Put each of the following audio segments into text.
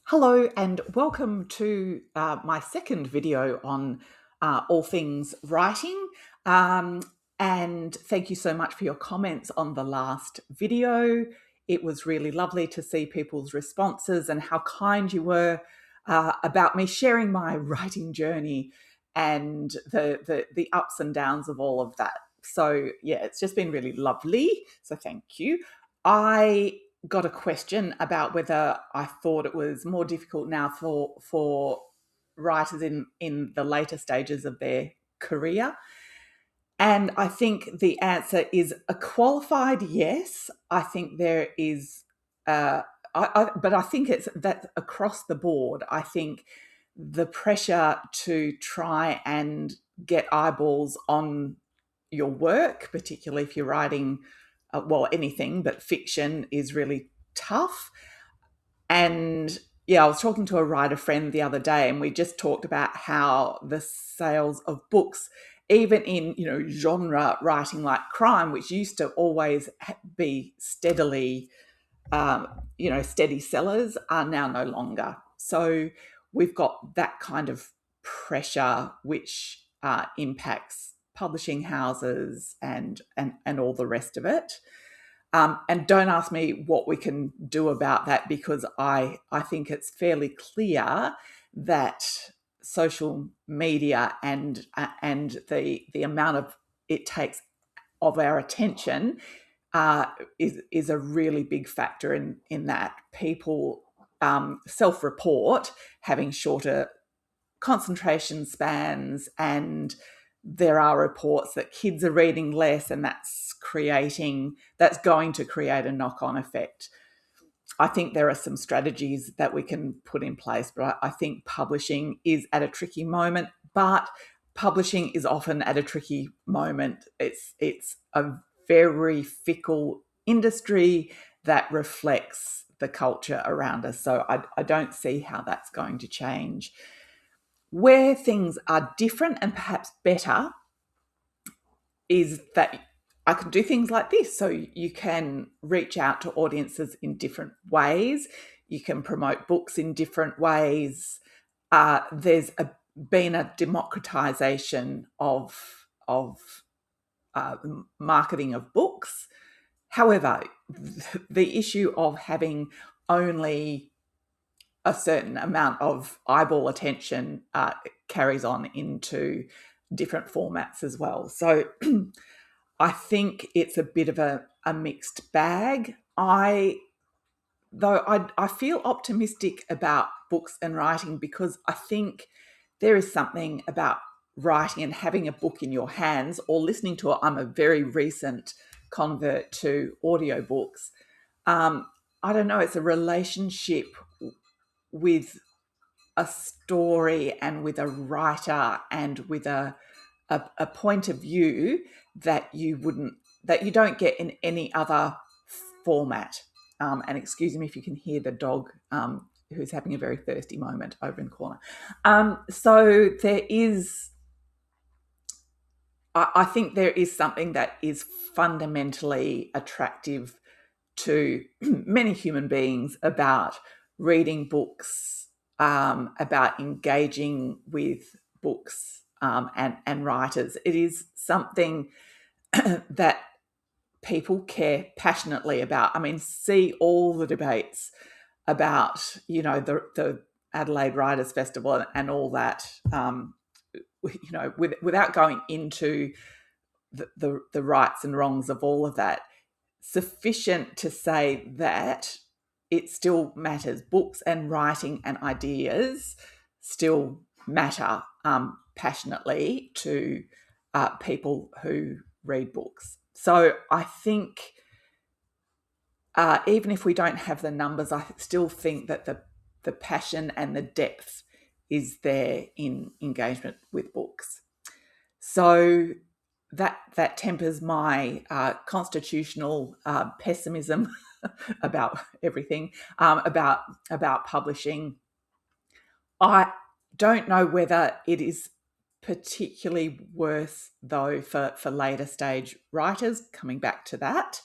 Hello and welcome to my second video on all things writing. Um, and thank you so much for your comments on the last video. It was really lovely to see people's responses and how kind you were about me sharing my writing journey and the ups and downs of all of that. So yeah, it's just been really lovely. So thank you. I got a question about whether I thought it was more difficult now for writers in the later stages of their career. And I think the answer is a qualified yes. I think there is, but I think it's that across the board. I think the pressure to try and get eyeballs on your work, particularly if you're writing, well, anything but fiction, is really tough. And yeah, I was talking to a writer friend the other day, and we just talked about how the sales of books, even in genre writing like crime, which used to always be steadily, steady sellers, are now no longer. So we've got that kind of pressure, which impacts publishing houses and all the rest of it. And don't ask me what we can do about that, because I think it's fairly clear that social media and the amount of it takes of our attention is a really big factor in that. People self-report having shorter concentration spans, and there are reports that kids are reading less, and that's going to create a knock-on effect. I think there are some strategies that we can put in place, but I think publishing is at a tricky moment. But publishing is often at a tricky moment. It's a very fickle industry that reflects the culture around us. So I don't see how that's going to change. Where things are different and perhaps better is that I can do things like this. So you can reach out to audiences in different ways. You can promote books in different ways. Been a democratization of marketing of books. However, the issue of having only a certain amount of eyeball attention carries on into different formats as well. So I think it's a bit of a mixed bag. I feel optimistic about books and writing, because I think there is something about writing and having a book in your hands or listening to it. I'm a very recent convert to audiobooks. I don't know, it's a relationship with a story and with a writer and with a point of view that you don't get in any other format. And excuse me if you can hear the dog, who's having a very thirsty moment over in the corner. So there is, I think there is something that is fundamentally attractive to many human beings about reading books, about engaging with books, and writers. It is something that people care passionately about. I mean, see all the debates about, the Adelaide Writers Festival and all that, without going into the rights and wrongs of all of that. Sufficient to say that it still matters. Books and writing and ideas still matter passionately to people who read books. So I think even if we don't have the numbers, I still think that the passion and the depth is there in engagement with books. So that tempers my constitutional pessimism about everything, about publishing. I don't know whether it is particularly worse, though, for later stage writers. Coming back to that,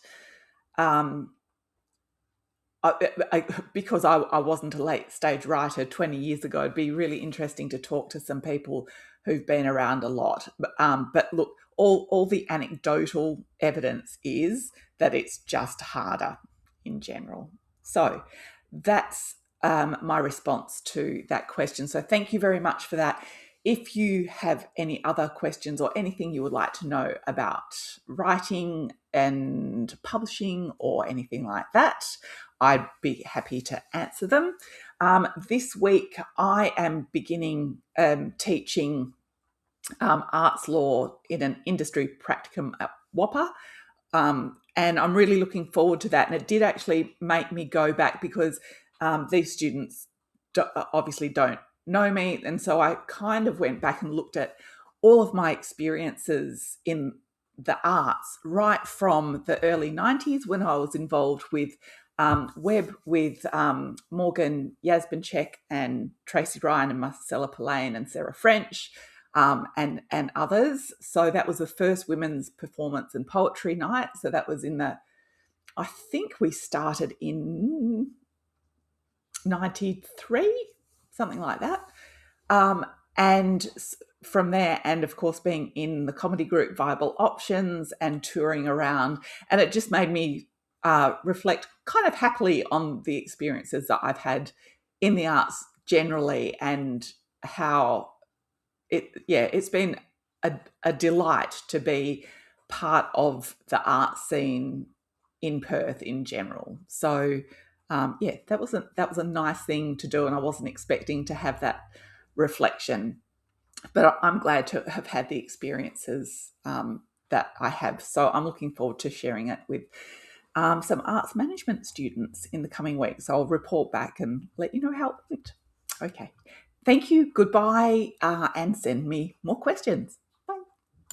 because I wasn't a late stage writer 20 years ago, it'd be really interesting to talk to some people who've been around a lot. But look, all the anecdotal evidence is that it's just harder in general. So that's my response to that question. So thank you very much for that. If you have any other questions or anything you would like to know about writing and publishing or anything like that, I'd be happy to answer them. This week, I am beginning teaching arts law in an industry practicum at WAPA. And I'm really looking forward to that. And it did actually make me go back because these students obviously don't know me. And so I kind of went back and looked at all of my experiences in the arts right from the early 90s when I was involved with web with Morgan Yazbinchek and Tracy Ryan and Marcella Polaine and Sarah French and others. So that was the first women's performance and poetry night. So that was I think we started in 93, something like that. And from there, and of course, being in the comedy group Viable Options and touring around, and it just made me reflect kind of happily on the experiences that I've had in the arts generally and how it's been a delight to be part of the art scene in Perth in general. So that was a nice thing to do, and I wasn't expecting to have that reflection, but I'm glad to have had the experiences that I have. So I'm looking forward to sharing it with some arts management students in the coming weeks. So I'll report back and let you know how it went. Okay. Thank you. Goodbye, and send me more questions.